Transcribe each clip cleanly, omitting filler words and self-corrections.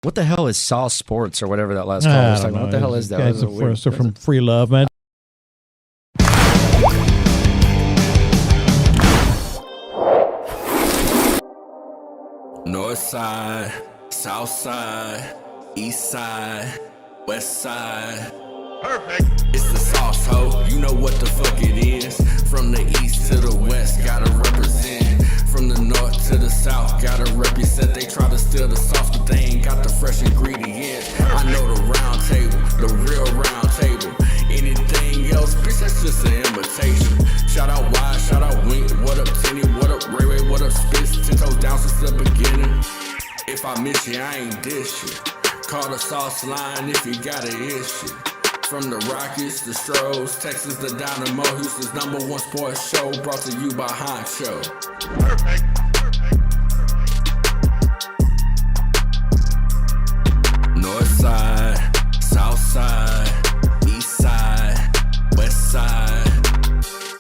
What the hell is Sauce Sports or whatever that last call was talking about? What the hell is that? Guys are from Free Love, man. North side, south side, east side, west side. Perfect. It's the sauce, ho. You know what the fuck it is. From the east to the west, gotta represent. From the north to the south, gotta represent. They try to steal the sauce, but they ain't got the fresh ingredients. I know the round table, the real round table. Anything else, bitch, that's just an imitation. Shout out Wide, shout out Wink. What up, Tenny? What up, Ray Ray? What up, Spitz? 10 toes down since the beginning. If I miss you, I ain't dish you. Call the sauce line if you got an issue. From the Rockies, the Stros, Texans, the Dynamo, Houston's #1 sports show, brought to you by Honcho. Perfect. North side, south side, east side, west side.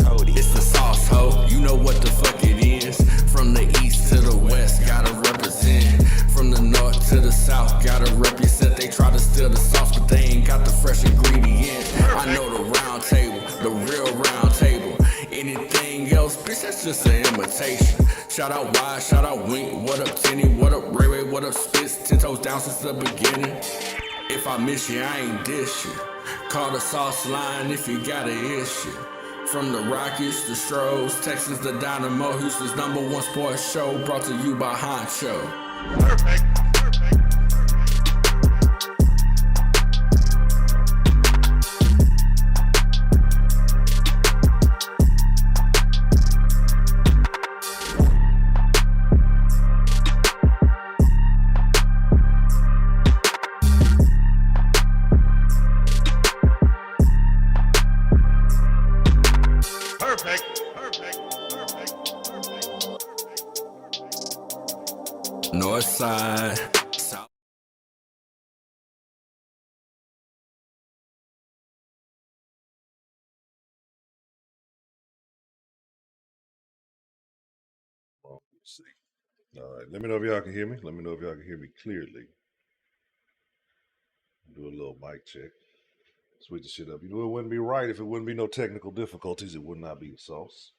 Cody. It's the sauce, ho. You know what the fuck it is. From the east to the west, gotta represent. From the north to the south, gotta represent. They try to steal the sauce, but they ain't got the fresh ingredients. I know the round table, the real round table. Anything else, bitch, that's just an imitation. Shout out Wide, shout out Wink. What up, Tenny? What up, Ray Ray? What up, Spitz? 10 toes down since the beginning. If I miss you, I ain't dish you. Call the sauce line if you got an issue. From the Rockies, the Stros, Texans, the Dynamo, Houston's #1 sports show, brought to you by Honcho. Perfect. North side, south. Let's see. All right, let me know if y'all can hear me. Let me know if y'all can hear me clearly. Do a little mic check. Switch the shit up. You know, it wouldn't be right if it wouldn't be no technical difficulties. It would not be the sauce.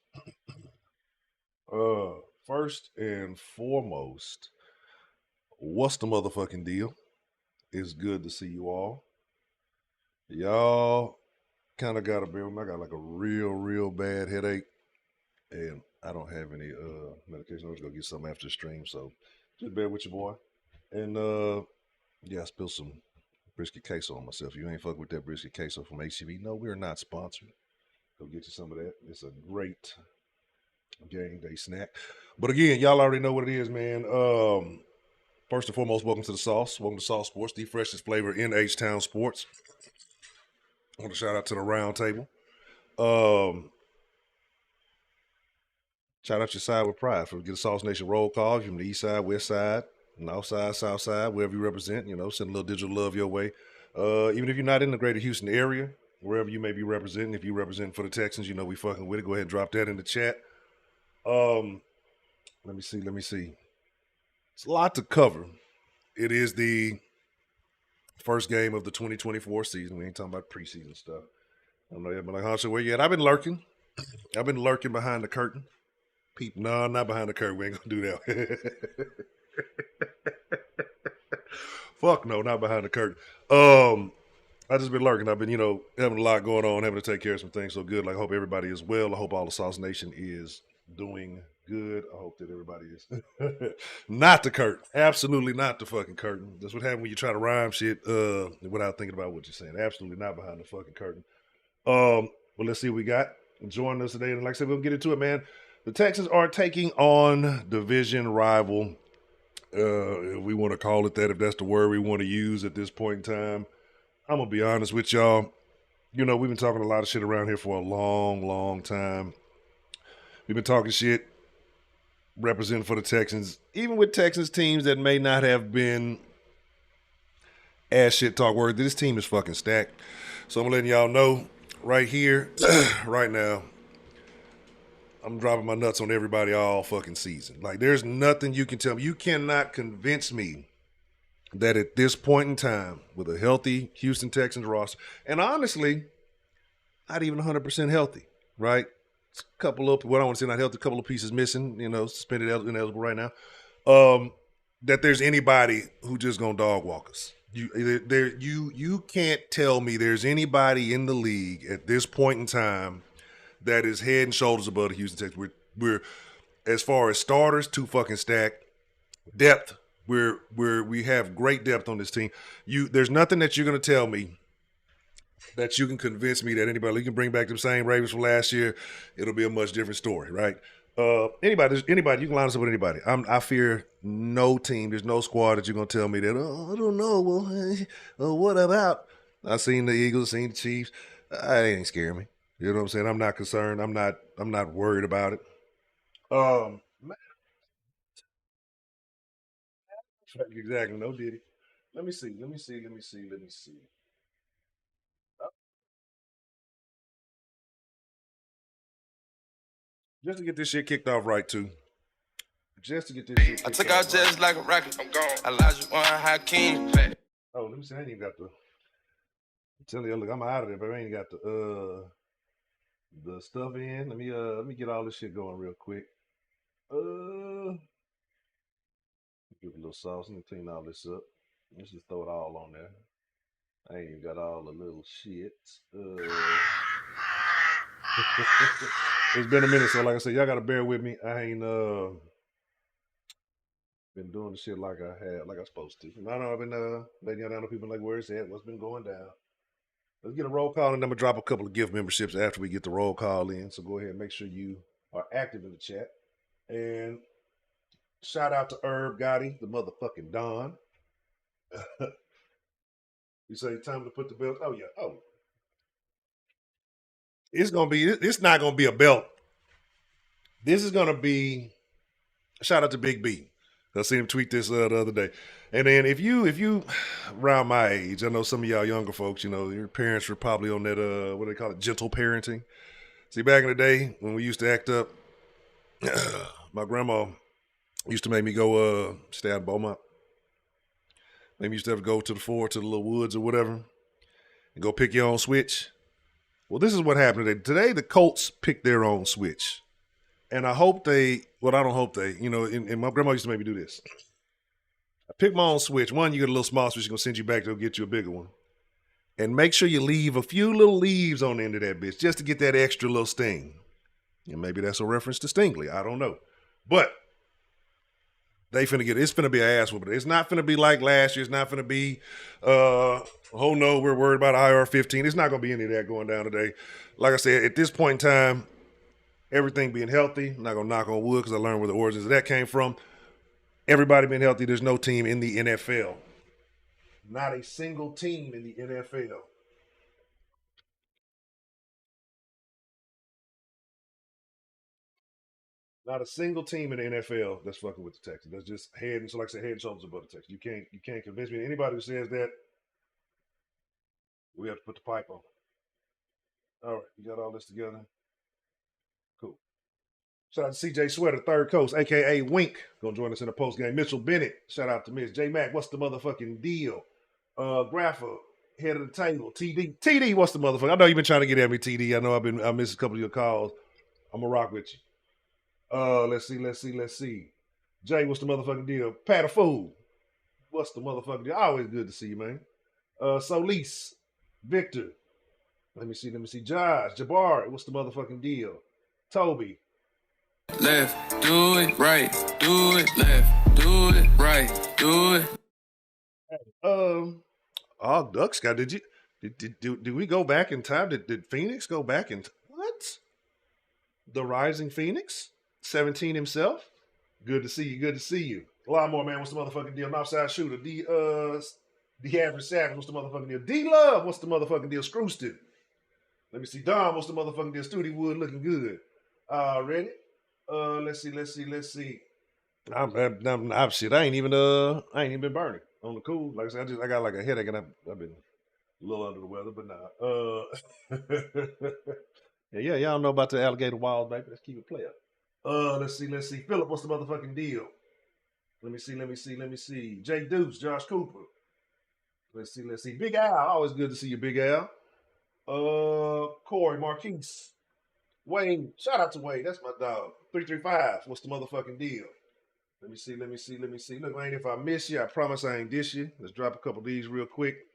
First and foremost, what's the motherfucking deal? It's good to see you all. Y'all kind of got to bear with me. I got like a real bad headache, and I don't have any medication. I'm just gonna get something after the stream, so just bear with your boy. And yeah, I spilled some brisket queso on myself. You ain't fuck with that brisket queso from HCV. No, we're not sponsored. Go get you some of that. It's a great game day snack. But again, y'all already know what it is, man. First and foremost, welcome to the sauce. Welcome to Sauce Sports, the freshest flavor in H-Town sports. I want to shout out to the round table. Shout out your side with pride. For get a Sauce Nation roll call from the east side, west side, north side, south side, wherever you represent. You know, send a little digital love your way. Even if you're not in the greater Houston area, wherever you may be representing, if you represent for the Texans, you know we fucking with it. Go ahead and drop that in the chat. Let me see. It's a lot to cover. It is the first game of the 2024 season. We ain't talking about preseason stuff. I don't know, but like, Honcho, where you at? I've been lurking. I've been lurking behind the curtain. No, not behind the curtain. We ain't gonna do that. Fuck no, not behind the curtain. I just been lurking. I've been, having a lot going on, having to take care of some things. So good. Like, I hope everybody is well. I hope all the Sauce Nation is doing good. I hope that everybody is not the curtain. Absolutely not the fucking curtain. That's what happens when you try to rhyme shit without thinking about what you're saying. Absolutely not behind the fucking curtain. But let's see what we got. Joining us today, and like I said, we'll get into it, man. The Texans are taking on division rival. If we want to call it that, if that's the word we want to use at this point in time. I'm gonna be honest with y'all. We've been talking a lot of shit around here for a long time. We've been talking shit representing for the Texans, even with Texans teams that may not have been as shit talk worthy. This team is fucking stacked. So I'm letting y'all know right here, right now, I'm dropping my nuts on everybody all fucking season. Like, there's nothing you can tell me. You cannot convince me that at this point in time, with a healthy Houston Texans roster, and honestly, not even 100% healthy, right? It's a couple of, what I want to say not healthy, a couple of pieces missing, suspended ineligible right now. That there's anybody who just gonna dog walk us. You can't tell me there's anybody in the league at this point in time that is head and shoulders above the Houston Texans. We're as far as starters, too fucking stacked. Depth, we have great depth on this team. There's nothing that you're gonna tell me that you can convince me that anybody, you can bring back the same Ravens from last year, it'll be a much different story, right? Anybody, you can line us up with anybody. I fear no team. There's no squad that you're gonna tell me that. Oh, I don't know. Well, what about? I seen the Eagles, seen the Chiefs. It ain't scaring me. You know what I'm saying? I'm not concerned. I'm not worried about it. Exactly. No Diddy. Let me see. Just to get this shit kicked off right, too. Just to get this shit kicked off. I took out just like a rocket. I'm gone. Elijah One Hakeem. Oh, let me see. I ain't even got the. I'm telling you, look, I'm out of there, but I ain't got the stuff in. Let me get all this shit going real quick. Give it a little sauce. Let me clean all this up. Let's just throw it all on there. I ain't even got all the little shit. It's been a minute, so like I said, y'all gotta bear with me. I ain't been doing the shit like I supposed to. I know I've been letting y'all down to people like where it's at, what's been going down. Let's get a roll call, and then I'm gonna drop a couple of gift memberships after we get the roll call in. So go ahead and make sure you are active in the chat. And shout out to Herb Gotti, the motherfucking Don. You say time to put the belt. Oh yeah. Oh, it's not gonna be a belt. This is gonna be. Shout out to Big B. I seen him tweet this the other day. And then if you around my age, I know some of y'all younger folks, your parents were probably on that what do they call it, gentle parenting. See, back in the day when we used to act up, my grandma used to make me go stay out in Beaumont. Maybe used to have to go to the forest, to the little woods or whatever, and go pick your own switch. Well, this is what happened today. Today, the Colts picked their own switch. And I hope I don't hope they, and my grandma used to make me do this. I pick my own switch. One, you get a little small switch, she's going to send you back to get you a bigger one. And make sure you leave a few little leaves on the end of that bitch just to get that extra little sting. And maybe that's a reference to Stingley. I don't know. But it's finna be an ass whooping. It's not finna be like last year. It's not finna be, oh no, we're worried about IR-15. It's not going to be any of that going down today. Like I said, at this point in time, everything being healthy, I'm not going to knock on wood because I learned where the origins of that came from. Everybody being healthy, there's no team in the NFL. Not a single team in the NFL. Not a single team in the NFL that's fucking with the Texans. That's just head and shoulders above the Texans. You can't convince me. Anybody who says that, we have to put the pipe on. All right, you got all this together? Cool. Shout out to CJ Sweater, Third Coast, a.k.a. Wink. Gonna join us in the post game. Mitchell Bennett. Shout out to Miss J Mac. What's the motherfucking deal? Graffa, head of the table. TD, what's the motherfucker? I know you've been trying to get at me, TD. I know I missed a couple of your calls. I'm gonna rock with you. Let's see. Jay, what's the motherfucking deal? Pat a fool. What's the motherfucking deal? Always good to see you, man. Solis, Victor. Let me see. Josh, Jabari, what's the motherfucking deal? Toby. Left, do it, right, do it, left, do it, right, do it. Oh, Ducks guy, did we go back in time? Did Phoenix go back in what? The Rising Phoenix? 17 himself? Good to see you. A lot more, man. What's the motherfucking deal? Northside Shooter. The Average Savage. What's the motherfucking deal? D-Love. What's the motherfucking deal? Screwston. Let me see. Dom. What's the motherfucking deal? Studi Wood looking good. Ready? Let's see. I'm shit. I ain't even been burning on the cool. Like I said, I got like a headache and I've been a little under the weather, but nah. Yeah, y'all know about the alligator walls, baby. Let's keep it player. Let's see. Philip, what's the motherfucking deal? Let me see. Jay Deuce, Josh Cooper. Let's see. Big Al, always good to see you, Big Al. Corey, Marquise. Wayne, shout out to Wayne. That's my dog. 335. What's the motherfucking deal? Let me see. Look, Wayne, if I miss you, I promise I ain't dish you. Let's drop a couple of these real quick.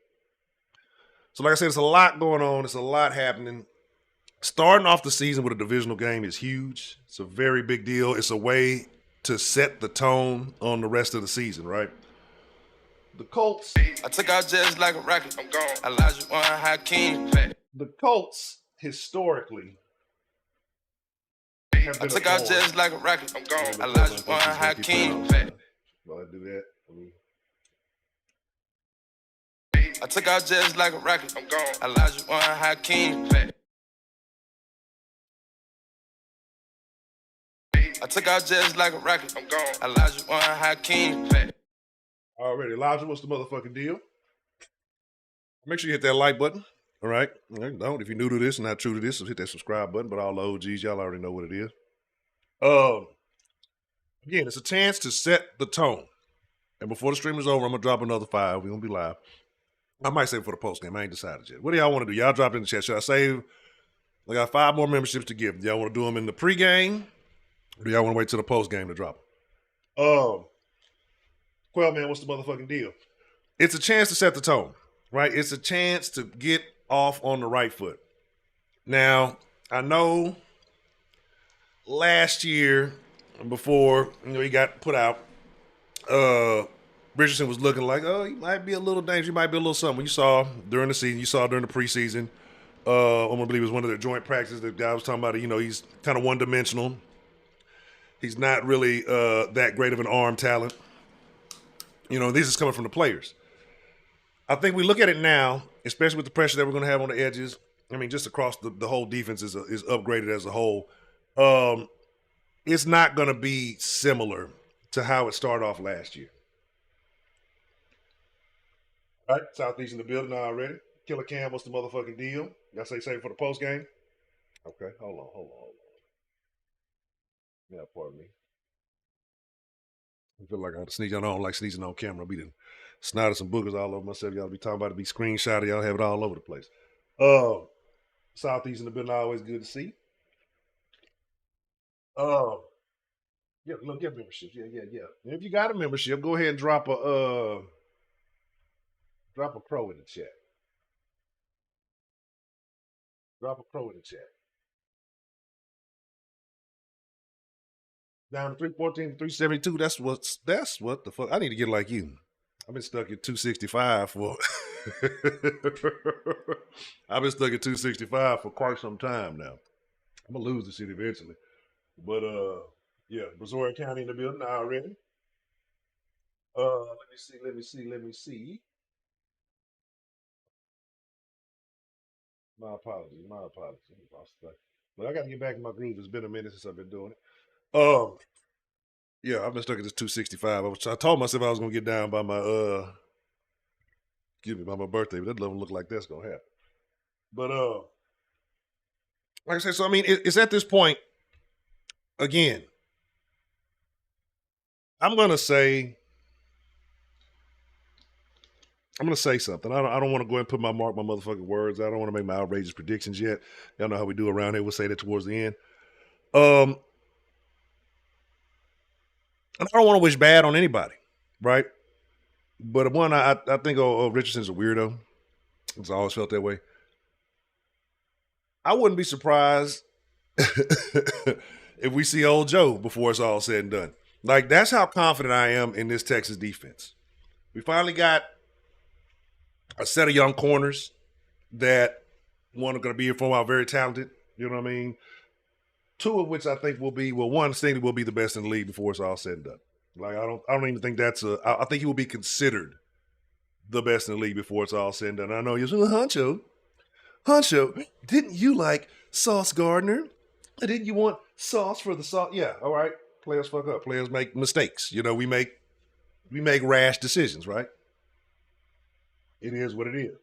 So, like I said, it's a lot going on. It's a lot happening. Starting off the season with a divisional game is huge. It's a very big deal. It's a way to set the tone on the rest of the season, right? The Colts. I took out just like a rocket. I'm gone. I lied you on high king. The Colts, historically, I took out just like a rocket. I'm gone. I lied you on high king. While I do that, I took out just like a rocket. I'm gone. I lied you on high king. I took out just like a rocket. I'm gone. I lied you on high king. Already, Elijah, what's the motherfucking deal? Make sure you hit that like button. All right. Don't. If you're new to this and not true to this, so hit that subscribe button. But all the OGs, y'all already know what it is. Again, it's a chance to set the tone. And before the stream is over, I'm gonna drop another 5. We're gonna be live. I might save it for the post game. I ain't decided yet. What do y'all want to do? Y'all drop it in the chat. Should I save? I got 5 more memberships to give. Do y'all want to do them in the pregame? Or do y'all want to wait till the post game to drop them? Quail man, what's the motherfucking deal? It's a chance to set the tone, right? It's a chance to get off on the right foot. Now, I know last year, before he got put out, Richardson was looking like, he might be a little dangerous. He might be a little something. You saw during the season. You saw during the preseason. I'm going to believe it was one of their joint practices. The guy was talking about, he's kind of one-dimensional. He's not really that great of an arm talent. This is coming from the players. I think we look at it now, especially with the pressure that we're going to have on the edges. I mean, just across the whole defense is upgraded as a whole. It's not going to be similar to how it started off last year. All right, Southeast in the building already. Killer Cam, what's the motherfucking deal? Y'all say save for the post game? Okay, hold on. Yeah, pardon me. I feel like I sneeze. I don't like sneezing on camera. I'll be snotted some boogers all over myself. Y'all be talking about it, be screenshotted. Y'all have it all over the place. Southeast in the building, always good to see. Get membership. Yeah. And if you got a membership, go ahead and drop a crow in the chat. Drop a crow in the chat. Down to 314 to 372. That's what the fuck. I need to get like you. I've been stuck at 265 for I've been stuck at 265 for quite some time now. I'm gonna lose the shit eventually. But yeah, Brazoria County in the building already. Let me see. My apologies. But I gotta get back in my groove. It's been a minute since I've been doing it. Yeah, I've been stuck at this 265. I told myself I was gonna get down by my by my birthday, but that doesn't look like that's gonna happen. But like I said, so I mean, it's at this point again. I'm gonna say something. I don't want to go ahead and put my motherfucking words. I don't want to make my outrageous predictions yet. Y'all know how we do around here. We'll say that towards the end. And I don't want to wish bad on anybody, right? But one, I think Richardson's a weirdo. It's always felt that way. I wouldn't be surprised if we see old Joe before it's all said and done. Like, that's how confident I am in this Texas defense. We finally got a set of young corners that one are going to be here for a while, very talented. You know what I mean? 2 of which I think will be, one Stingley will be the best in the league before it's all said and done. Like, I don't even think I think he will be considered the best in the league before it's all said and done. I know you're saying, Honcho, didn't you like Sauce Gardner? Didn't you want sauce for the sauce? Yeah, all right. Players fuck up. Players make mistakes. We make rash decisions, right? It is what it is.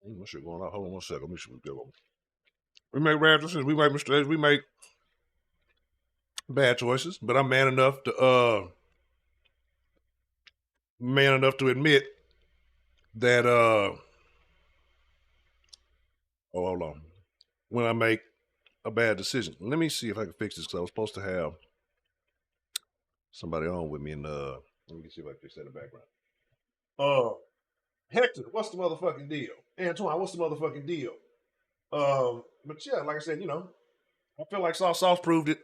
What's shit going on? Hold on 1 second. Let me see what's going on. We make rash decisions. We make mistakes. We make bad choices, but I'm man enough to admit that oh, hold on, when I make a bad decision. Let me see if I can fix this because I was supposed to have somebody on with me, and let me see if I can fix that in the background. Hector, what's the motherfucking deal? Antoine, what's the motherfucking deal? But yeah, like I said, I feel like Sauce proved it,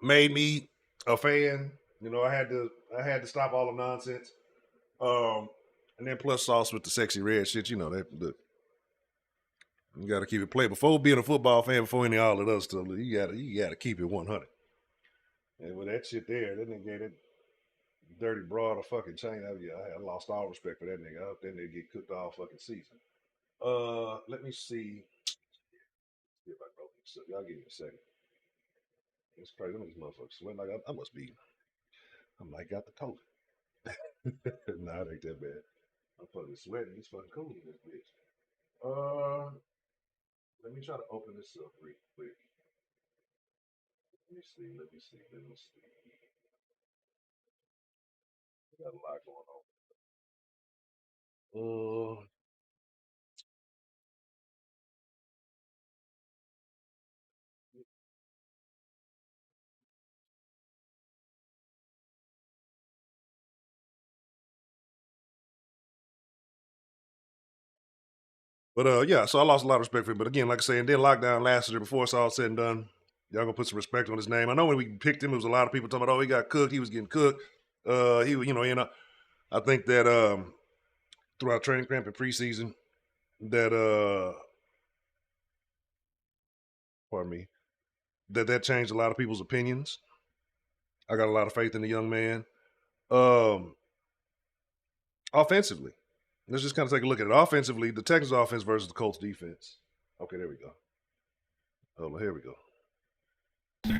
made me a fan. I had to stop all the nonsense. And then plus Sauce with the sexy red shit, that you got to keep it played. Before being a football fan, before any all of that other stuff, you gotta keep it 100. And with that shit there, that nigga gave that dirty broad a fucking chain. I lost all respect for that nigga. I hope that nigga get cooked all fucking season. Let me see. See if I can open this up. Y'all give me a second. It's crazy. Them these motherfuckers sweating like I must be. I'm like got the COVID. Nah, it ain't that bad. I'm fucking sweating. He's fucking cool in this bitch. Let me try to open this up real quick. Let me see. We got a lot going on. But yeah, so I lost a lot of respect for him. But again, like I say, and then lockdown lasted before it's all said and done. Y'all gonna put some respect on his name. I know when we picked him, there was a lot of people talking about, oh, he got cooked, he was getting cooked. I think that throughout training camp and preseason, that pardon me, that changed a lot of people's opinions. I got a lot of faith in the young man. Offensively, let's just kind of take a look at it. Offensively, the Texans offense versus the Colts defense. Okay, there we go. Oh, here we go. Oh, there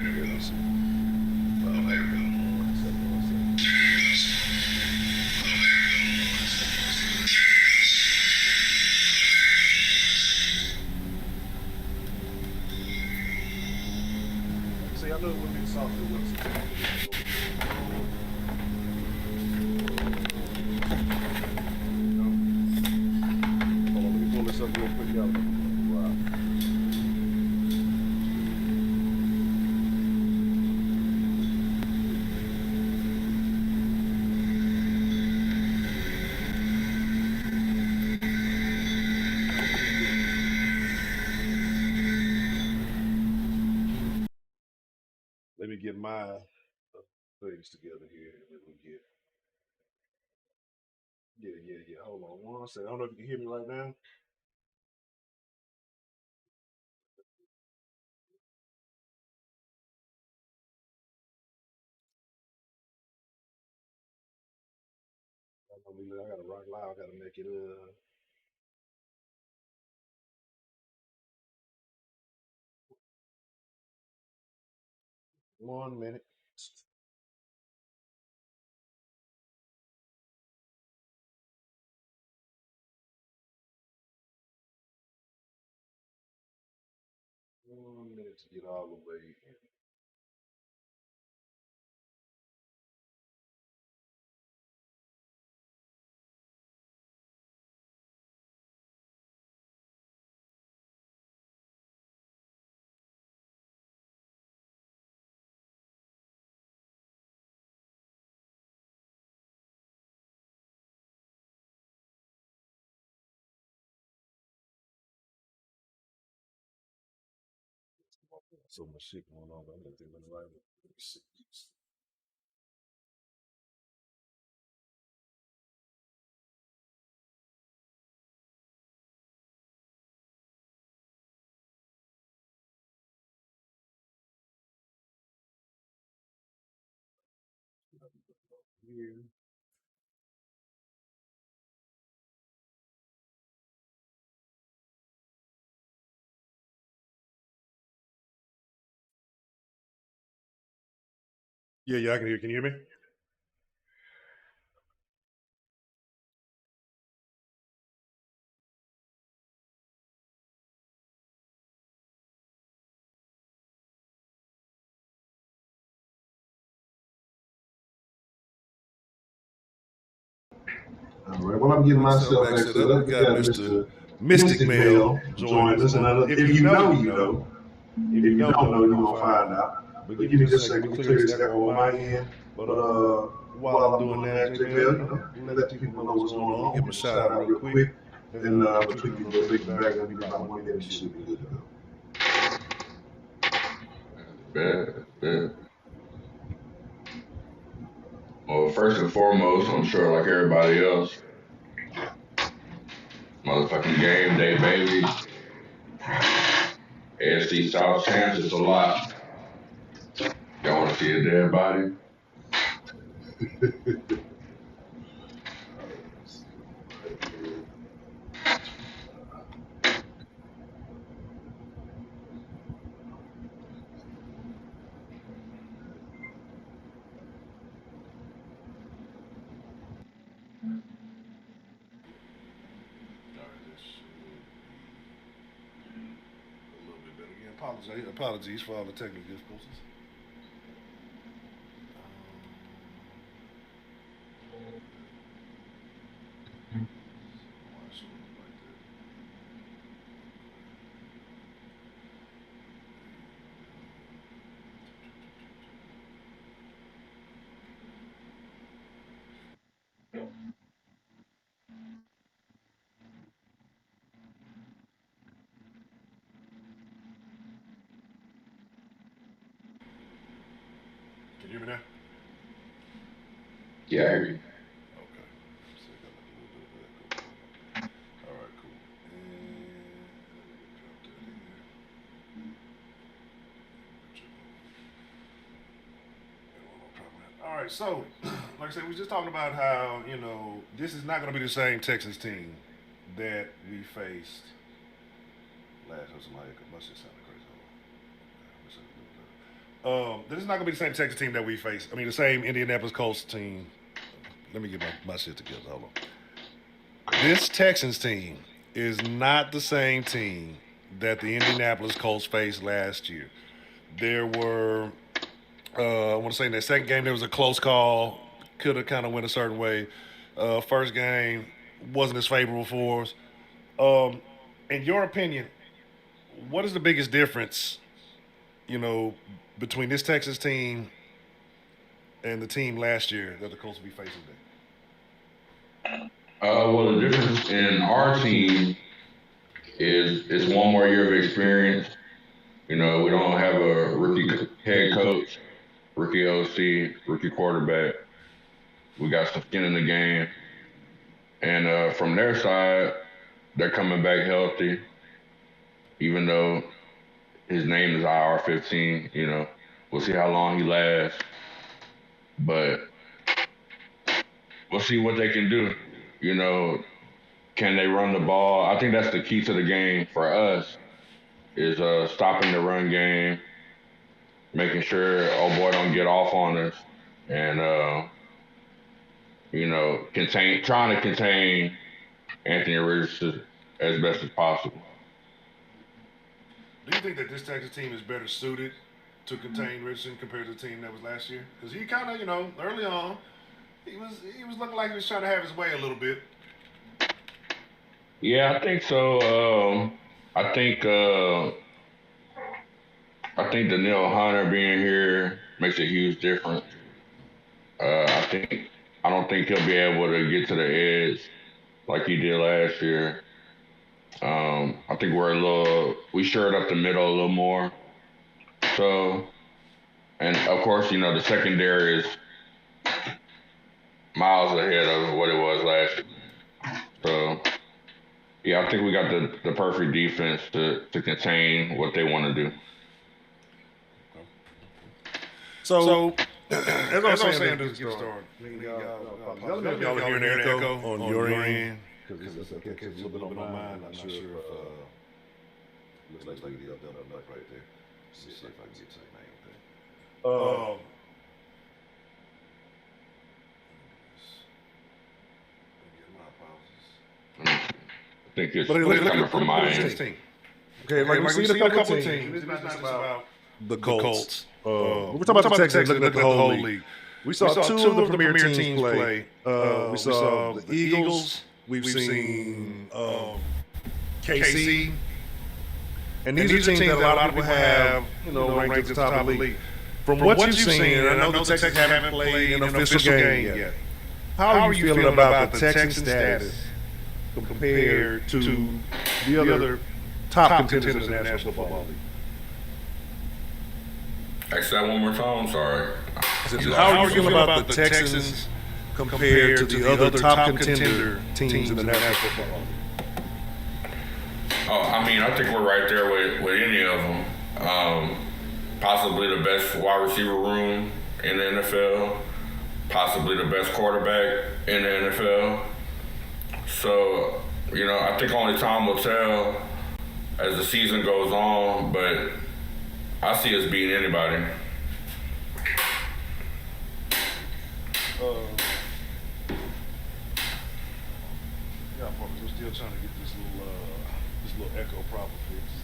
we go. See, I knew it wouldn't be soft. It was. Hold on, let me pull this up real quick, y'all. Wow. Let me get my things together here, and then we get. Yeah. Hold on one second. I don't know if you can hear me right now. I gotta rock loud. I gotta make it 1 minute. One minute to get all the way in. So much shit going on, but I'm gonna do it right. Let me see. Here. Yeah, I can hear. Can you hear me? All right. Well, I'm getting myself back set up. We got Mr. Mystic Mail joining us. And if you know, you know. If you don't know, you're going to find out. But give me just a second. Let me clear this echo on my end. But while I'm doing that, JBL, let the people know what's going on. Give them a shout out real quick. And between you and the back, it'll be about 1 minute. You should be good to go. Bad. Well, first and foremost, I'm sure like everybody else, motherfucking game day, baby. AFC South chance is a lot. Y'all want to see a dead body? Apologies for all the technical difficulties. Can you hear me now? Yeah, I hear you. Okay. So got like a little bit of echo. All right, cool. And all right, so like I said, we were just talking about how, you know, this is not going to be the same Texans team that we faced last year. Somebody must have sounded crazy. This is not going to be the same Texas team that we face. I mean, the same Indianapolis Colts team. Let me get my shit together. Hold on. This Texans team is not the same team that the Indianapolis Colts faced last year. There were, I want to say in that second game, there was a close call. Could have kind of went a certain way. First game wasn't as favorable for us. In your opinion, what is the biggest difference, you know, between this Texas team and the team last year that the Colts will be facing today? Well, the difference in our team is one more year of experience. You know, we don't have a rookie head coach, rookie OC, rookie quarterback. We got some skin in the game. And from their side, they're coming back healthy, even though his name is IR-15, you know. We'll see how long he lasts. But we'll see what they can do. You know, can they run the ball? I think that's the key to the game for us, is stopping the run game, making sure old boy don't get off on us, and, you know, trying to contain Anthony Richardson as best as possible. Do you think that this Texas team is better suited to contain Richardson compared to the team that was last year? Because he kind of, you know, early on, he was looking like he was trying to have his way a little bit. Yeah, I think so. I think the Neil Hunter being here makes a huge difference. I don't think he'll be able to get to the edge like he did last year. I think we shored up the middle a little more. So, and of course, you know, the secondary is miles ahead of what it was last year. So, yeah, I think we got the perfect defense to contain what they want to do. So as I was saying, to get started, y'all are hearing an echo on your end. Because it's a little bit on mine. I'm not sure if looks like the up right there. See if I can get to the main thing. I think it's coming from my end. Okay, like we've seen a couple of teams. It's not just about the Colts. We're talking about the Texans looking at the whole league. We saw two of the premier teams play. We saw the Eagles. We've seen KC. And these are teams that a lot of people have, ranked at the top of the league. From what you've seen, and I know the Texans haven't played an official game yet. How are you feeling about the Texans' status compared to the other top contenders in the National Football League? Ask that one more time. I'm sorry. How are you feeling about the Texans compared to the other top contender teams in the National Football League? Oh, I mean, I think we're right there with any of them. Possibly the best wide receiver room in the NFL. Possibly the best quarterback in the NFL. So, I think only time will tell as the season goes on, but I see us beating anybody. We're still trying to get this little echo problem fixed.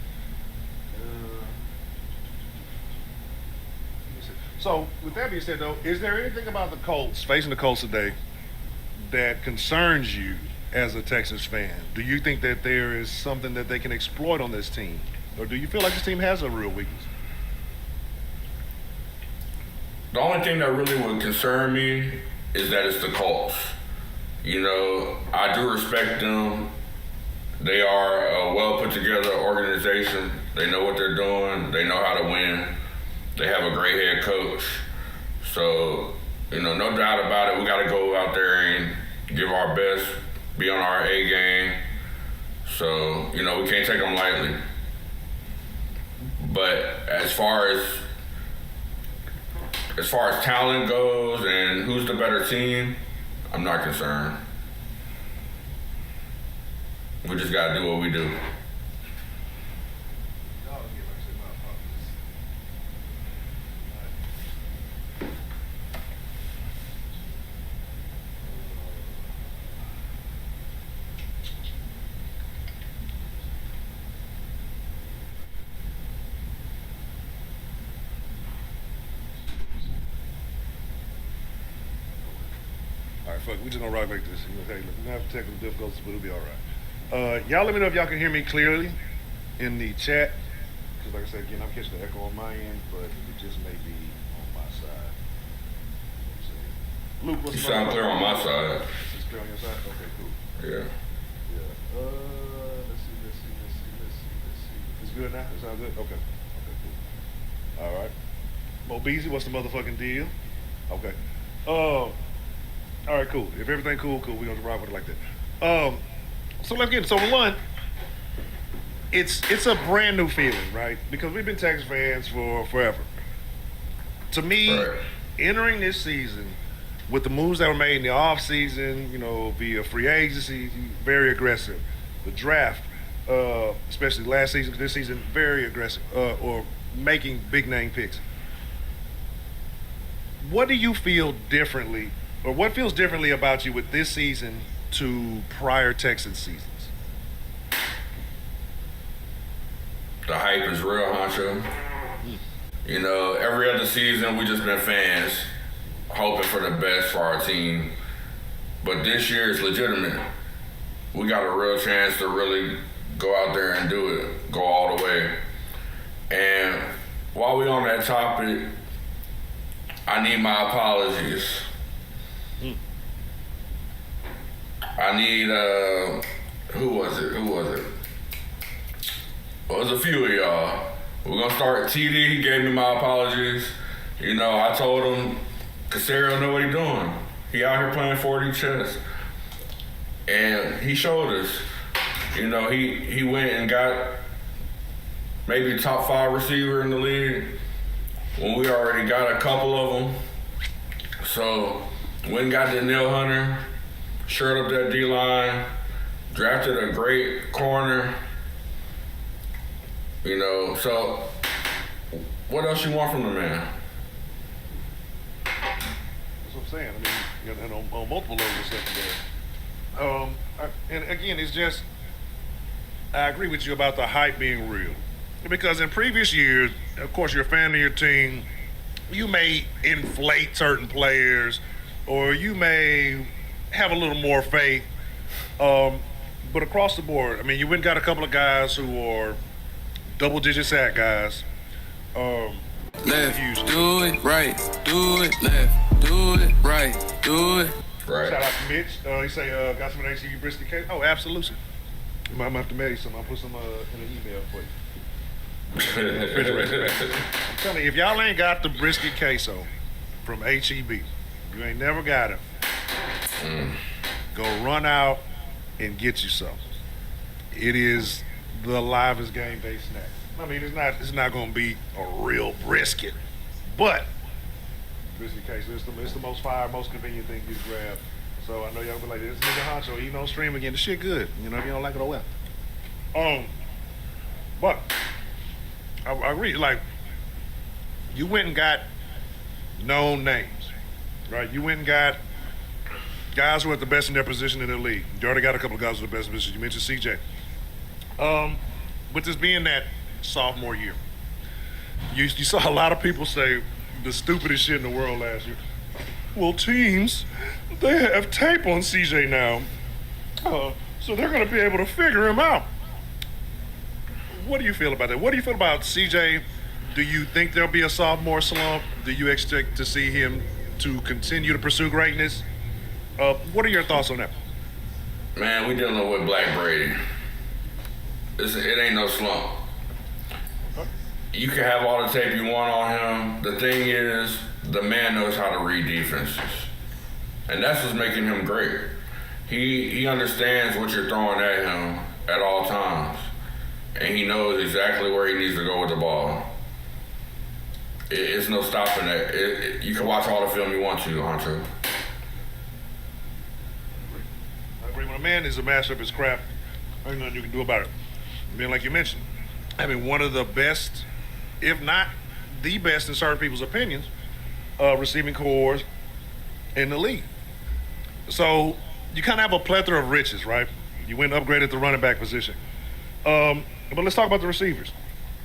So, with that being said, though, is there anything about the Colts, facing the Colts today, that concerns you as a Texas fan? Do you think that there is something that they can exploit on this team? Or do you feel like this team has a real weakness? The only thing that really would concern me is that it's the Colts. I do respect them. They are a well put together organization. They know what they're doing. They know how to win. They have a great head coach. So, no doubt about it, we got to go out there and give our best, be on our A game. So, we can't take them lightly. But as far as talent goes and who's the better team, I'm not concerned. We just got to do what we do. Fuck, we just gonna rock like this. Hey, look, we have technical difficulties, but it'll be all right. Y'all let me know if y'all can hear me clearly in the chat. Because like I said, again, I'm catching the echo on my end, but it just may be on my side. Luke, what's You sound clear on my side. Is it clear on your side? Okay, cool. Yeah. Let's see. It's good now? It sound good? Okay, cool. All right. Mo Beezy, what's the motherfucking deal? Okay. All right, cool. If everything cool, we're gonna rock with it like that. So let's get it. So one, it's a brand new feeling, right? Because we've been Texas fans for forever. To me, Right. Entering this season with the moves that were made in the off season, via free agency, very aggressive. The draft, especially last season, this season, very aggressive. Or making big name picks. What do you feel differently? Or what feels differently about you with this season to prior Texans seasons? The hype is real, honcho. Every other season we just been fans, hoping for the best for our team. But this year is legitimate. We got a real chance to really go out there and do it, go all the way. And while we on that topic, I need my apologies. I need, who was it? Well, it was a few of y'all. We're gonna start TD, he gave me my apologies. I told him, Casario know what he's doing. He out here playing 40 chess. And he showed us. He went and got maybe the top 5 receiver in the league when we already got a couple of them. So, went and got the Neil Hunter, shored up that D-line, drafted a great corner. So what else you want from the man? That's what I'm saying. And on multiple levels there. And again, it's just, I agree with you about the hype being real. Because in previous years, of course, you're a fan of your team, you may inflate certain players, or you may have a little more faith. But across the board, I mean, you went and got a couple of guys who are double-digit sack guys. Left, do it, right, do it, left, do it, right, do it. Right. Shout out to Mitch. He say, got some of the HCU brisket case. Oh, absolutely. I'm gonna have to make some. I'll put some in an email for you. I'm telling you, if y'all ain't got the brisket queso from HEB, you ain't never got it. Go run out and get you some. It is the livest game day snack. I mean, it's not gonna be a real brisket, but brisket queso it's the most fire, most convenient thing you grab. So I know y'all be like, this nigga honcho eating on stream again. The shit good. You know, if you don't like it, oh well. But I agree. Like, you went and got known names, right? You went and got guys who are the best in their position in the league. You already got a couple of guys who are the best position. You mentioned CJ. With this being that sophomore year, you saw a lot of people say the stupidest shit in the world last year. Well, teams, they have tape on CJ now, so they're going to be able to figure him out. What do you feel about that? What do you feel about CJ? Do you think there'll be a sophomore slump? Do you expect to see him to continue to pursue greatness? What are your thoughts on that? Man, we dealing with Black Brady. It ain't no slump. You can have all the tape you want on him. The thing is, the man knows how to read defenses. And that's what's making him great. He understands what you're throwing at him at all times. And he knows exactly where he needs to go with the ball. It's no stopping that. You can watch all the film you want to, honcho. I agree. When a man is a master of his craft, there's nothing you can do about it. I mean, like you mentioned, I mean, one of the best, if not the best in certain people's opinions, receiving cores in the league. So you kind of have a plethora of riches, right? You went and upgraded the running back position. But let's talk about the receivers.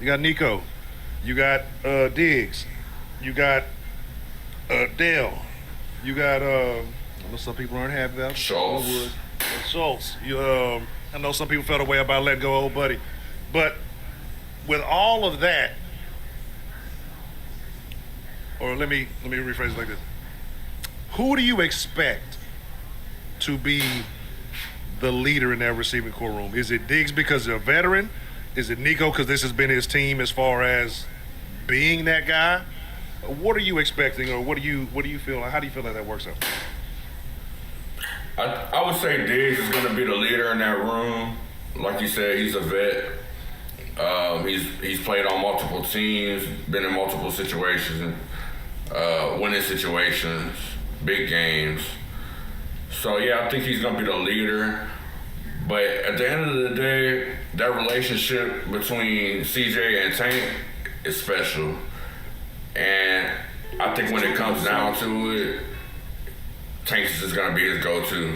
You got Nico. You got Diggs. You got Dale. You got, I know some people aren't happy about Schultz. Schultz. I know some people felt a way about letting go of old buddy. But with all of that, or let me rephrase it like this. Who do you expect to be the leader in that receiving core room? Is it Diggs because they're a veteran? Is it Nico because this has been his team as far as being that guy? What are you expecting, or what do you feel? How do you feel like that works out? I would say Diggs is going to be the leader in that room. Like you said, he's a vet. He's played on multiple teams, been in multiple situations, winning situations, big games. So yeah, I think he's going to be the leader. But at the end of the day, that relationship between CJ and Tank is special. And I think when it comes down to it, Tank's is going to be his go-to.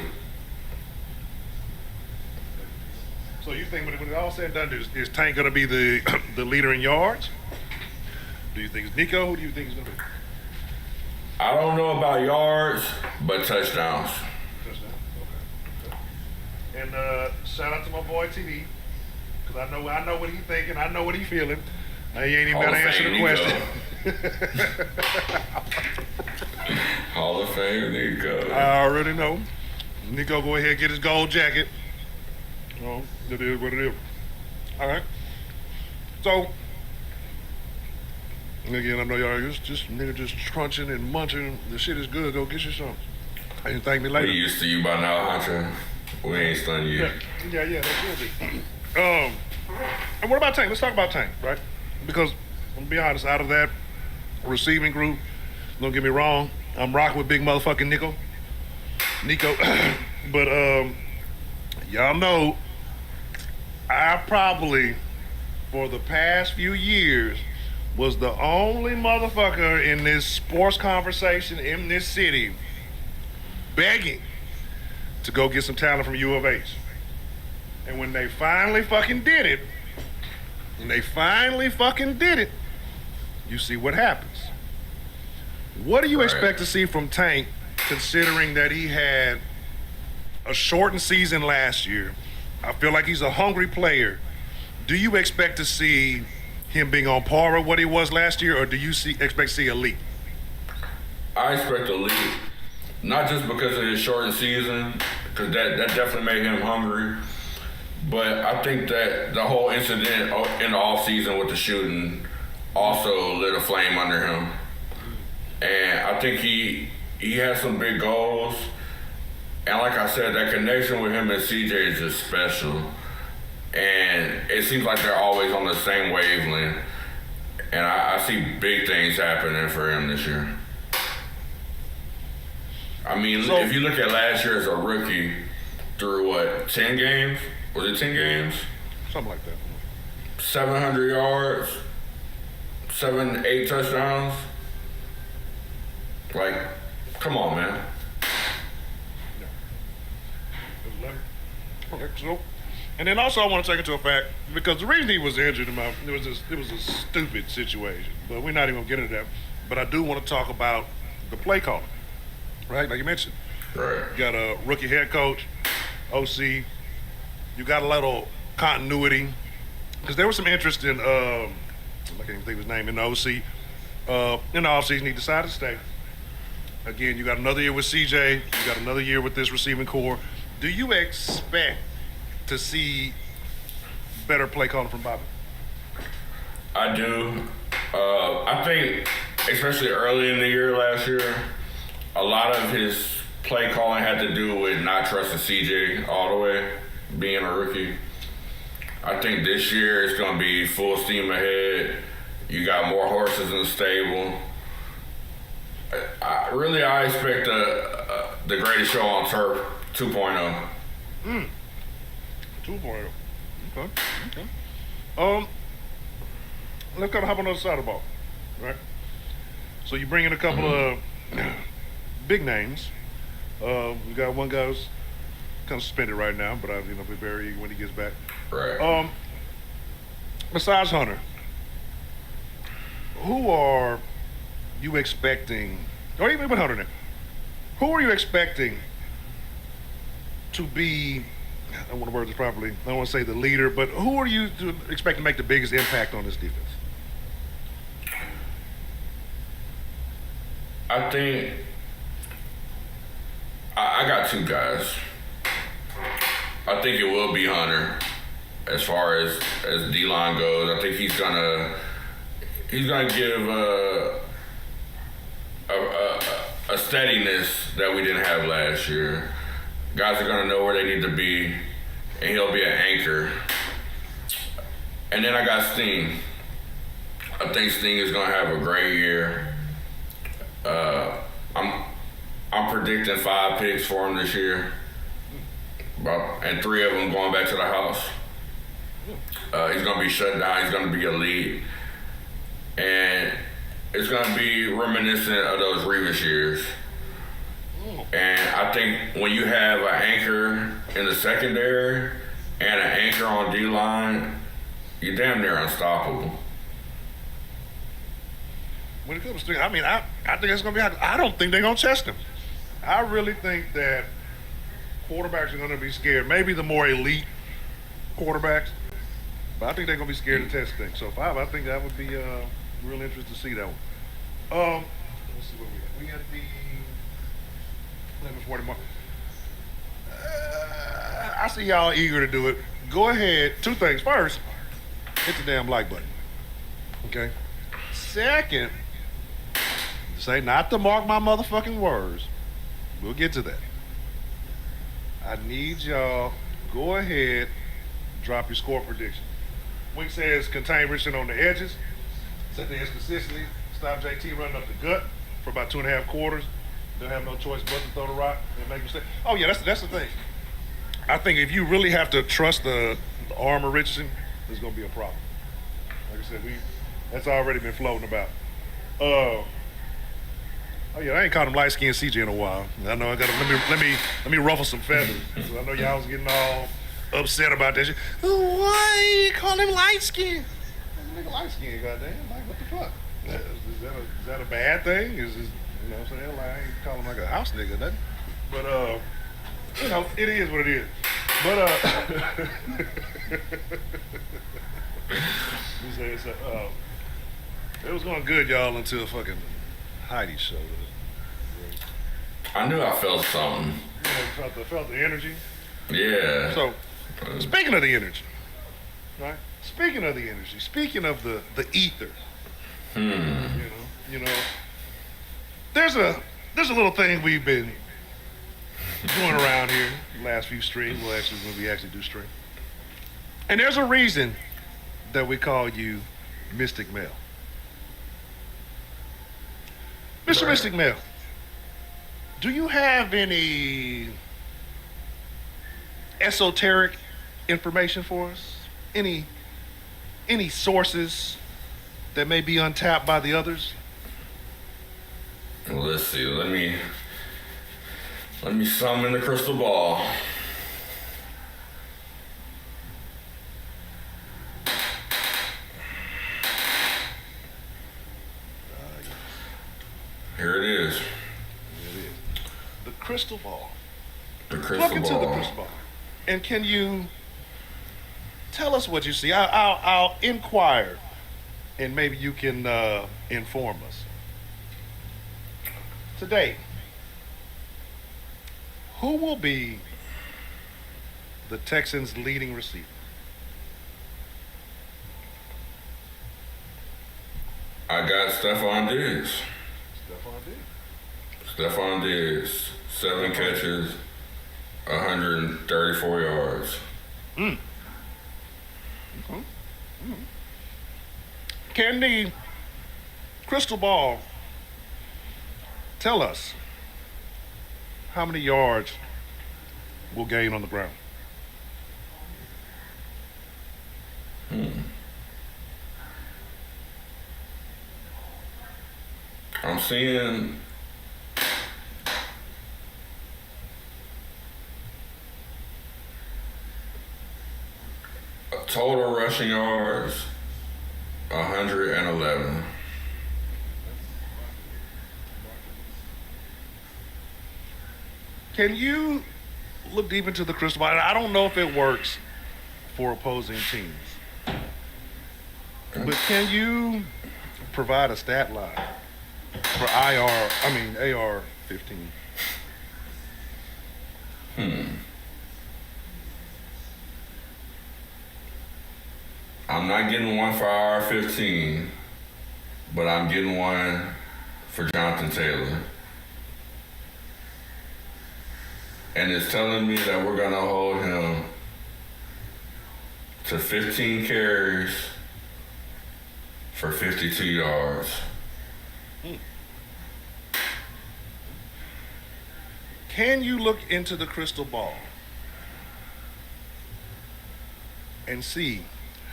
So you think when it all said and done, is Tank going to be the leader in yards? Do you think it's Nico? Who do you think is going to be? I don't know about yards, but touchdowns. Okay. And shout out to my boy TD, because I know what he's thinking. I know what he's feeling. He ain't even got to answer the question. Hall of Fame Nico. I already know. Nico, go ahead and get his gold jacket. Well, it is what it is. All right. So, again, I know y'all just nigga just crunching and munching. The shit is good. Go get you some. And thank me later. We used to you by now, honcho. We ain't stunned you. Yeah, that's good. And what about Tank? Let's talk about Tank, right? Because, I'm going to be honest, out of that receiving group, don't get me wrong, I'm rocking with big motherfucking Nico. But, y'all know, I probably, for the past few years, was the only motherfucker in this sports conversation in this city begging to go get some talent from U of H. And when they finally fucking did it, you see what happens. What do you expect to see from Tank, considering that he had a shortened season last year? I feel like he's a hungry player. Do you expect to see him being on par with what he was last year, or do you expect to see a leap? I expect a leap, not just because of his shortened season, because that definitely made him hungry, but I think that the whole incident in the offseason with the shooting also lit a flame under him. And I think he has some big goals. And like I said, that connection with him and CJ is just special. And it seems like they're always on the same wavelength. And I see big things happening for him this year. I mean, if you look at last year as a rookie, through what, 10 games? Was it 10 games? Something like that. 700 yards, 8 touchdowns. Like, come on, man. Okay, so, and then also I want to take into effect, because the reason he was injured, it was a stupid situation, but we're not even going to get into that. But I do want to talk about the play calling, right? Like you mentioned. Right. You got a rookie head coach, OC. You got a little continuity, because there was some interest in, I can't even think of his name, in the OC. In the offseason, he decided to stay. Again, you got another year with CJ. You got another year with this receiving core. Do you expect to see better play calling from Bobby? I do. I think, especially early in the year last year, a lot of his play calling had to do with not trusting CJ all the way, being a rookie. I think this year it's going to be full steam ahead. You got more horses in the stable. I expect the greatest show on turf 2.0. 2.0. Okay. Let's kind of hop on the other side of the ball, right? So you bring in a couple of big names. We got one guy who's kind of suspended right now, but I'll be very eager when he gets back. Right. Besides Hunter, who are you expecting, or even with Hunter now, who are you expecting to be, I don't want to word this properly, I don't want to say the leader, but who are you to expect to make the biggest impact on this defense? I think I got two guys. I think it will be Hunter as far as D-line goes. I think he's gonna give a steadiness that we didn't have last year. Guys are gonna know where they need to be, and he'll be an anchor. And then I got Sting. I think Sting is gonna have a great year. I'm predicting 5 picks for him this year, and 3 of them going back to the house. He's gonna be shut down. He's gonna be elite, and it's gonna be reminiscent of those Revis years. And I think when you have an anchor in the secondary and an anchor on D-line, you're damn near unstoppable. When it comes to, I think it's going to be, I don't think they're going to test him. I really think that quarterbacks are going to be scared. Maybe the more elite quarterbacks, but I think they're going to be scared to test things. So 5, I think that would be real interesting to see that one. Let's see what we got. We got the 11:40 mark. I see y'all eager to do it. Go ahead. 2 things. First, hit the damn like button. Okay? Second, say not to mark my motherfucking words. We'll get to that. I need y'all, go ahead, drop your score prediction. Wink says contain Richardson on the edges, set the edge consistently, stop JT running up the gut for about 2.5 quarters. They'll have no choice but to throw the rock and make mistakes. Oh yeah, that's the thing. I think if you really have to trust the arm of Richardson, there's gonna be a problem. Like I said, that's already been floating about. Oh yeah, I ain't called him light-skinned CJ in a while. I know I got to let me ruffle some feathers. So I know y'all was getting all upset about that shit. Oh, why you call him light-skinned? Nigga light-skinned, goddamn. Like, what the fuck? Is that a bad thing? You know what I'm saying? Like, I ain't calling him like a house nigga or nothing. But, you know, it is what it is. But, it was going good, y'all, until fucking Heidi showed up. I knew I felt something. You know, felt the energy. Yeah. So, speaking of the energy, right? Speaking of the energy, speaking of the ether, you know, there's a little thing we've been doing around here the last few streams. Well, actually, when we actually do stream, and there's a reason that we call you Mystic Mel, Mr. Right. Mystic Mel. Do you have any esoteric information for us? Any sources that may be untapped by the others? Well, let's see. Let me summon the crystal ball. Here it is. The crystal ball. The crystal Look into ball. the crystal ball. And can you tell us what you see? I'll inquire, and maybe you can inform us. Today, who will be the Texans' leading receiver? I got Stephon Diggs. Stephon Diggs. Stephon Diggs, 7 catches, 134 yards. Okay. Can the crystal ball tell us how many yards we'll gain on the ground? I'm seeing total rushing yards, 111. Can you look deep into the crystal ball? I don't know if it works for opposing teams, but can you provide a stat line for AR 15? I'm not getting one for R15, but I'm getting one for Jonathan Taylor. And it's telling me that we're gonna hold him to 15 carries for 52 yards. Can you look into the crystal ball and see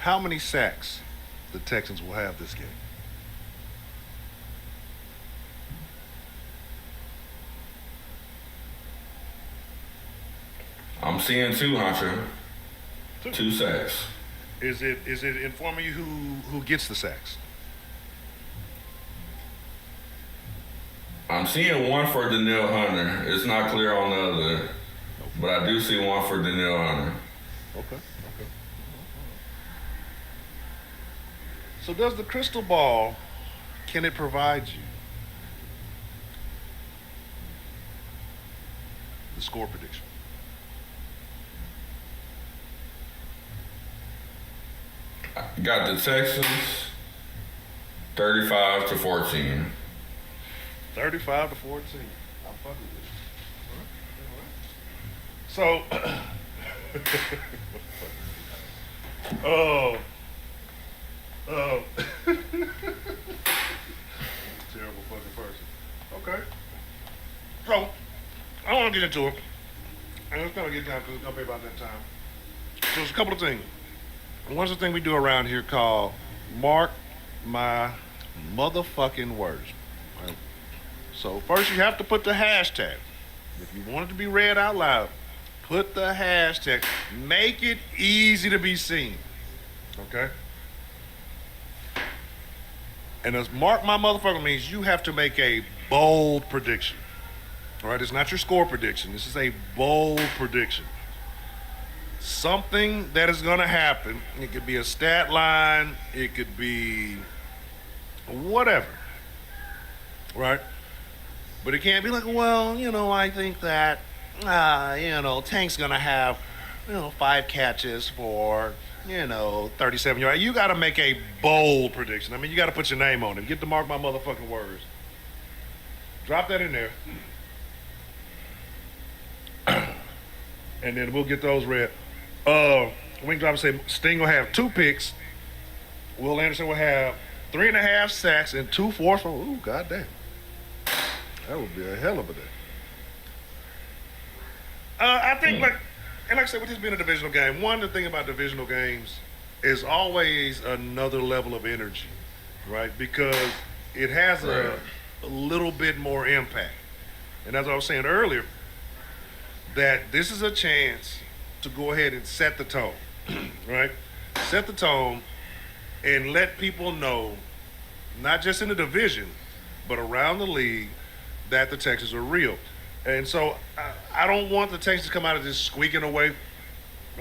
how many sacks the Texans will have this game? I'm seeing 2, honcho. 2 sacks. Is it informing you who gets the sacks? I'm seeing 1 for Danielle Hunter. It's not clear on the other, but I do see 1 for Danielle Hunter. Okay. So does the crystal ball, can it provide you the score prediction? I got the Texans 35-14. 35-14. I'm fucking with you. All right. So, terrible fucking person. Okay. So, I don't want to get into it. And it's going to get down because it's going to be about that time. So, there's a couple of things. One's the thing we do around here called Mark My Motherfucking Words. Right? So, first you have to put the hashtag. If you want it to be read out loud, put the hashtag. Make it easy to be seen. Okay? And as Mark My Motherfucker means you have to make a bold prediction. All right, it's not your score prediction. This is a bold prediction. Something that is going to happen. It could be a stat line. It could be whatever. Right? But it can't be like, well, I think that, Tank's going to have, 5 catches for, 37 yards. You got to make a bold prediction. I mean, you got to put your name on it. Get to mark my motherfucking words. Drop that in there. And then we'll get those read. We can drop and say Sting will have 2 picks. Will Anderson will have 3.5 sacks and 2 forced fumbles. Ooh, goddamn. That would be a hell of a day. I think, like I said, with this being a divisional game, one of the things about divisional games is always another level of energy, right? Because it has a little bit more impact. And as I was saying earlier, that this is a chance to go ahead and set the tone, right? Set the tone and let people know, not just in the division, but around the league, that the Texans are real. And so I don't want the Texans to come out of this squeaking away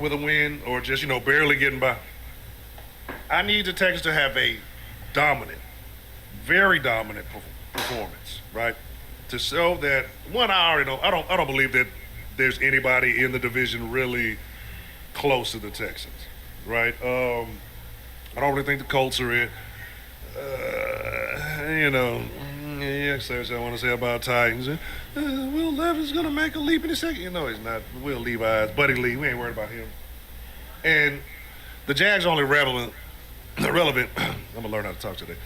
with a win or just, barely getting by. I need the Texans to have a dominant, very dominant performance, right? To show that, one, I already know, I don't believe that there's anybody in the division really close to the Texans, right? I don't really think the Colts are it. I want to say about Titans. Will Levis going to make a leap in a second? No, he's not. Will Levi's, Buddy Lee, we ain't worried about him. And the Jags only relevant, I'm going to learn how to talk today,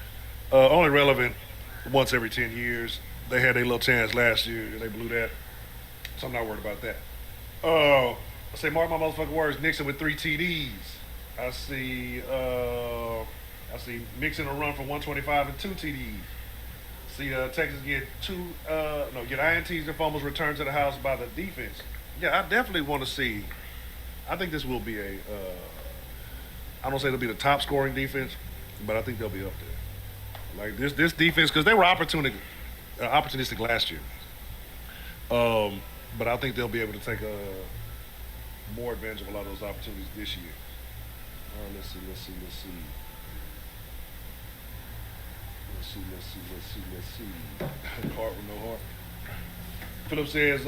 only relevant once every 10 years. They had a little chance last year, and they blew that. So I'm not worried about that. I say, mark my motherfucking words, Nixon with 3 TDs. I see Mixon a run for 125 and 2 TDs. See Texas get get INTs and fumbles returned to the house by the defense. Yeah, I definitely want to see. I think this will be I don't say it'll be the top scoring defense, but I think they'll be up there. Like this defense, because they were opportunistic last year. But I think they'll be able to take more advantage of a lot of those opportunities this year. Let's see. Heart with no heart. Philip says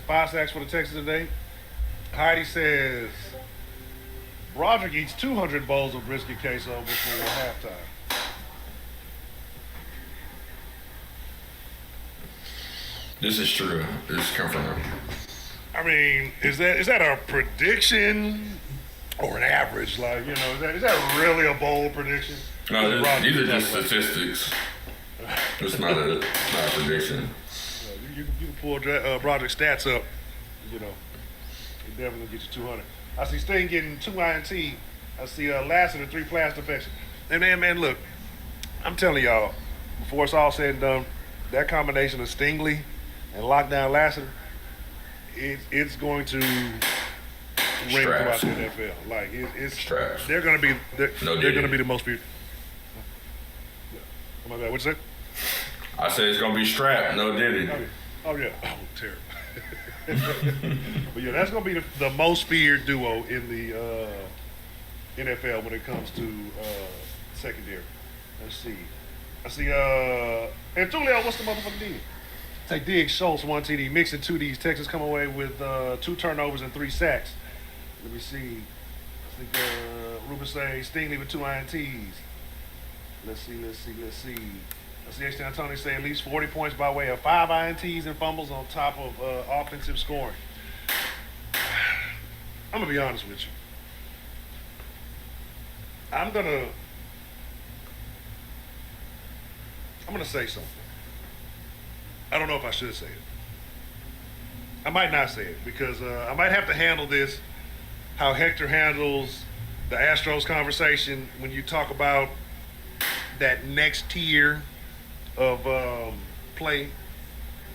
5 sacks for the Texans today. Heidi says Broderick eats 200 bowls of brisket queso before halftime. This is true. This is confirmed. I mean, is that a prediction or an average? Like, is that really a bold prediction? No, these are just statistics. It's not a prediction. You can pull Broderick's stats up. He definitely get you 200. I see Sting getting 2 INT. I see Lassiter 3 pass deflection. And man, look, I'm telling y'all, before it's all said and done, that combination of Stingley and lockdown Lassiter, it's going to ring throughout the NFL. Like it's Straps. They're going to be the most beautiful. Oh my God, what'd you say? I said it's gonna be strapped, no Diddy. Oh yeah, terrible. But yeah, that's gonna be the most feared duo in the NFL when it comes to secondary. Let's see. I see and Julio, what's the motherfucking deal? Take Diggs, Schultz 1 TD, Mixon 2 Ds. Texas come away with 2 turnovers and 3 sacks. Let me see. I think Ruben say Stingley with 2 INTs. Let's see. I see H. Tony say at least 40 points by way of 5 INTs and fumbles on top of offensive scoring. I'm going to be honest with you. I'm going to say something. I don't know if I should say it. I might not say it because I might have to handle this how Hector handles the Astros conversation when you talk about that next tier of play.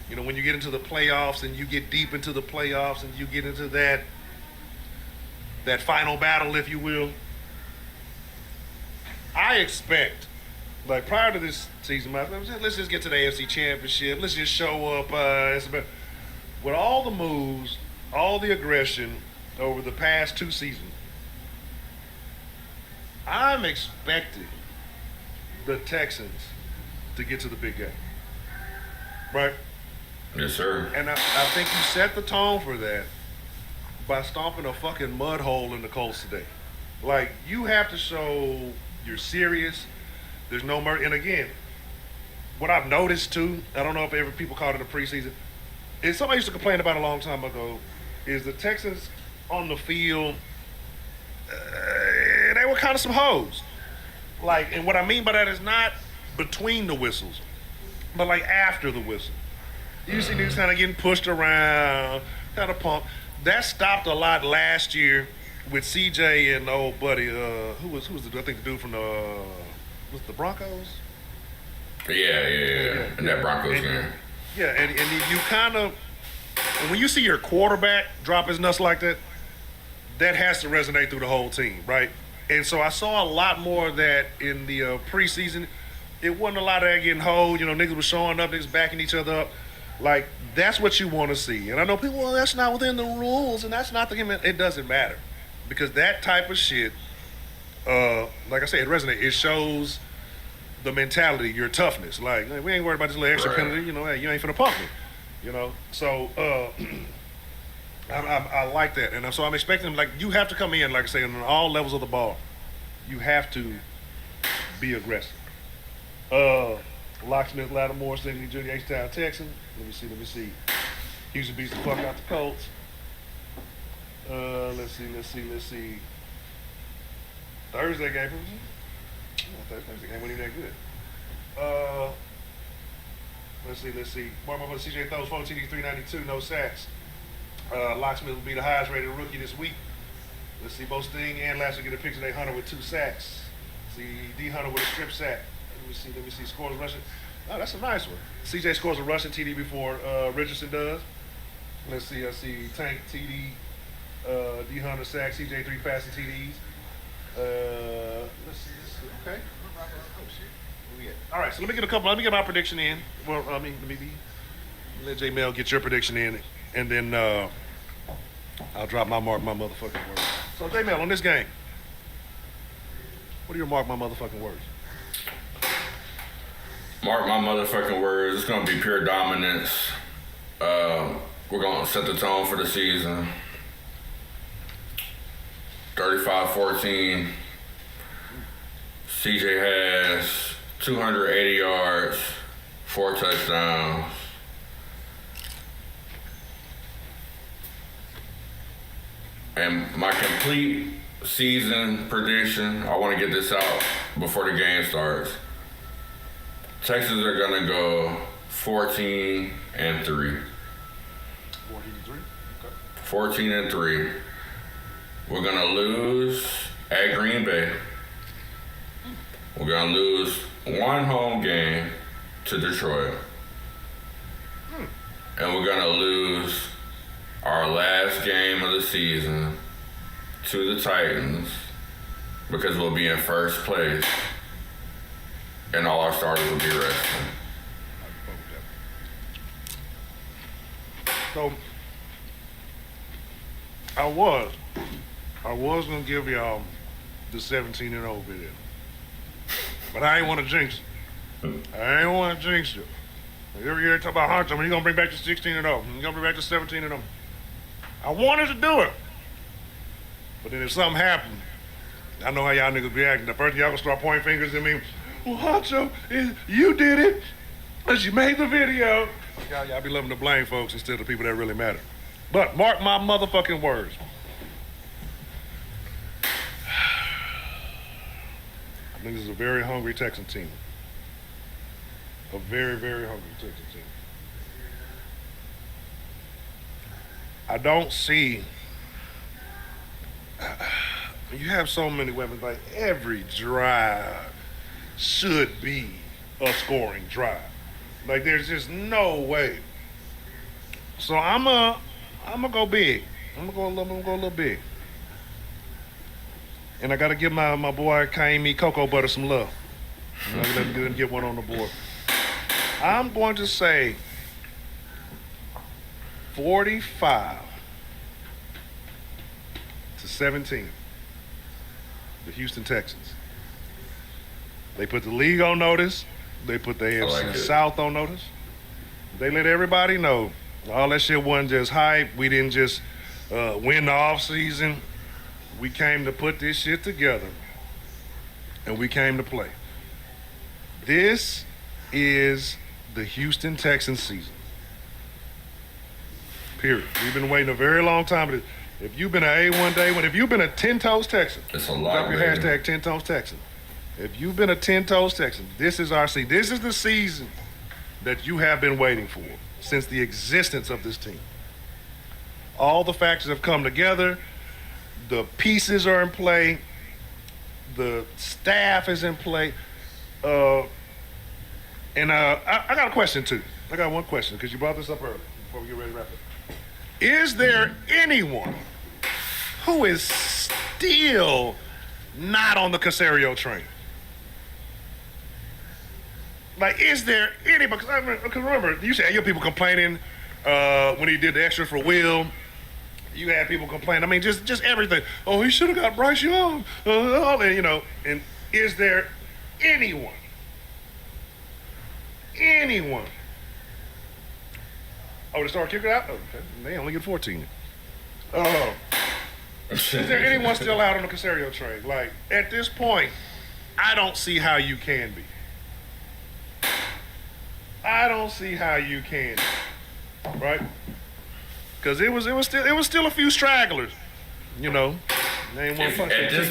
When you get into the playoffs and you get deep into the playoffs and you get into that final battle, if you will. I expect Like prior to this season, let's just get to the AFC Championship. Let's just show up. With all the moves, all the aggression over the past 2 seasons, I'm expecting the Texans to get to the big game. Right? Yes, sir. And I think you set the tone for that by stomping a fucking mud hole in the Colts today. Like, you have to show you're serious. There's no mercy. And again, what I've noticed too, I don't know if ever people called it a preseason, is somebody used to complain about a long time ago, is the Texans on the field, they were kind of some hoes. Like, and what I mean by that is not between the whistles, but like after the whistle. You see these kind of getting pushed around, kind of pumped. That stopped a lot last year with CJ and the old buddy, who was the, I think the dude from was the Broncos? Yeah. And that Broncos game. Yeah, and you kind of, when you see your quarterback drop his nuts like that, that has to resonate through the whole team, right? And so I saw a lot more of that in the preseason. It wasn't a lot of that getting hold. You know, niggas was showing up, niggas backing each other up. Like, that's what you want to see. And I know people, well, that's not within the rules, and that's not the game. It doesn't matter. Because that type of shit, like I said, it resonates. It shows the mentality, your toughness. Like, we ain't worried about this little extra penalty. You know, hey, you ain't finna pump me. You know? So, I like that. And so I'm expecting, like, you have to come in, like I say, on all levels of the ball. You have to be aggressive. Locksmith, Lattimore, Sidney Jr., H-Town, Texan. Let me see. Houston beats the fuck out the Colts. Let's see. Thursday game. Thursday game wasn't even that good. Let's see. Mark my brother CJ throws 4 TDs, 392, no sacks. Locksmith will be the highest rated rookie this week. Let's see, both Sting and Lashley get a picture of Hunter with 2 sacks. See D Hunter with a strip sack. Let me see. Scores rushing. Oh, that's a nice one. CJ scores a rushing TD before Richardson does. Let's see. I see Tank TD, D Hunter sack, CJ 3 passing TDs. Let's see. Okay. All right. So let me get my prediction in. Well, I mean, let J Mel get your prediction in, and then I'll drop my motherfucking words. So J Mel, on this game, what are your mark my motherfucking words? Mark my motherfucking words. It's going to be pure dominance. We're going to set the tone for the season. 35-14. CJ has 280 yards, 4 touchdowns. And my complete season prediction, I want to get this out before the game starts. Texans are going to go 14-3. 14-3? Okay. 14-3. We're going to lose at Green Bay. We're going to lose 1 home game to Detroit. And we're going to lose our last game of the season to the Titans because we'll be in first place. And all our starters will be resting. So, I was gonna give y'all the 17-0 video, but I ain't want to jinx it. I ain't want to jinx it. Every year I talk about honcho, when you gonna bring back the 16-0? You gonna bring back the 17-0? I wanted to do it, but then if something happened, I know how y'all niggas be acting. The first y'all gonna start pointing fingers at me. Well, honcho, you did it, but you made the video. Y'all be loving to blame folks instead of the people that really matter. But mark my motherfucking words. I think this is a very hungry Texan team. A very, very hungry Texan team. I don't see. You have so many weapons. Like every drive should be a scoring drive. Like there's just no way. So I'm gonna go big. I'm gonna go a little big. And I gotta give my boy Kaimi Cocoa Butter some love. Let me get one on the board. I'm going to say 45 to 17. The Houston Texans. They put the league on notice. They put the AFC South on notice. They let everybody know all that shit wasn't just hype. We didn't just win the offseason. We came to put this shit together, and we came to play. This is the Houston Texans season. Period. We've been waiting a very long time. If you've been an A1 day one, if you've been a 10-toes Texan, it's a lot. Drop your hashtag 10-toes Texan. If you've been a 10-toes Texan, this is our season. This is the season that you have been waiting for since the existence of this team. All the factors have come together. The pieces are in play. The staff is in play. I got a question too. I got one question because you brought this up earlier before we get ready to wrap it. Is there anyone who is still not on the Caserio train? Like, is there any? Because remember, you said your people complaining when he did the extra for Will. You had people complain. I mean, just everything. Oh, he should have got Bryce Young. And is there anyone? Oh, to start kicking out? Oh, okay. They only get 14. Is there anyone still out on the Caserio train? Like, at this point, I don't see how you can be. I don't see how you can be. Right? Because it was still a few stragglers. They ain't one punch. At this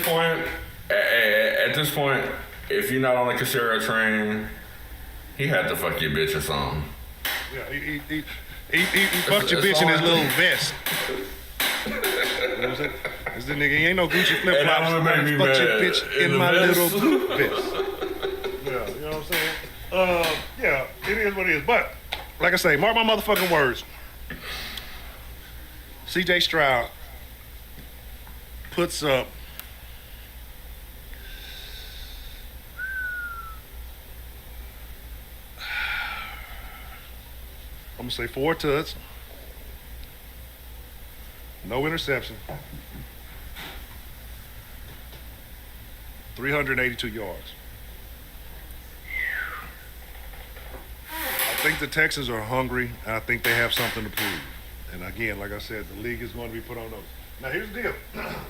point, if you're not on the Caserio train, he had to fuck your bitch or something. Yeah, he fucked your bitch in his little vest. You know what I'm saying? This the nigga, he ain't no Gucci flip flops. Fuck your bitch in my little blue vest. Yeah, you know what I'm saying? Yeah, it is what it is. But like I say, mark my motherfucking words. C.J. Stroud puts up I'm going to say 4 tuds, no interception, 382 yards. I think the Texans are hungry, and I think they have something to prove. And again, like I said, the league is going to be put on notice. Now, here's the deal.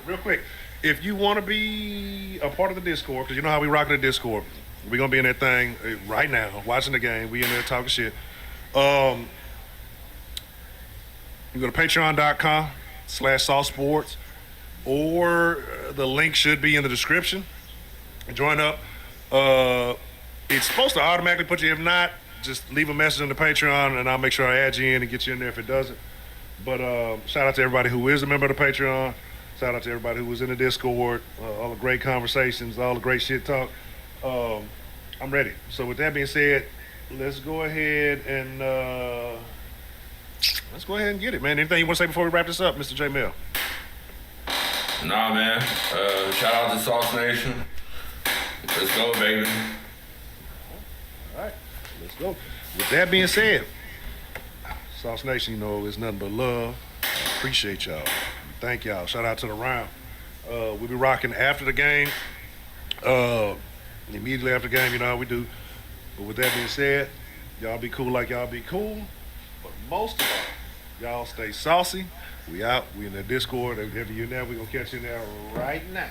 Real quick. If you want to be a part of the Discord, because you know how we rock the Discord, we're going to be in that thing right now, watching the game. We in there talking shit. You go to patreon.com/softsports, or the link should be in the description. Join up. It's supposed to automatically put you. If not, just leave a message on the Patreon, and I'll make sure I add you in and get you in there if it doesn't. But shout out to everybody who is a member of the Patreon. Shout out to everybody who was in the Discord. All the great conversations, all the great shit talk. I'm ready. So with that being said, let's go ahead and get it, man. Anything you want to say before we wrap this up, Mr. J. Mel? Nah, man. Shout out to Sauce Nation. Let's go, baby. All right, let's go. With that being said, Sauce Nation, it's nothing but love. Appreciate y'all. Thank y'all. Shout out to the round. We'll be rocking after the game. Immediately after the game, you know how we do. But with that being said, y'all be cool like y'all be cool. But most of all, y'all stay saucy. We out. We in the Discord. Whenever you're in there, we're going to catch you in there right now.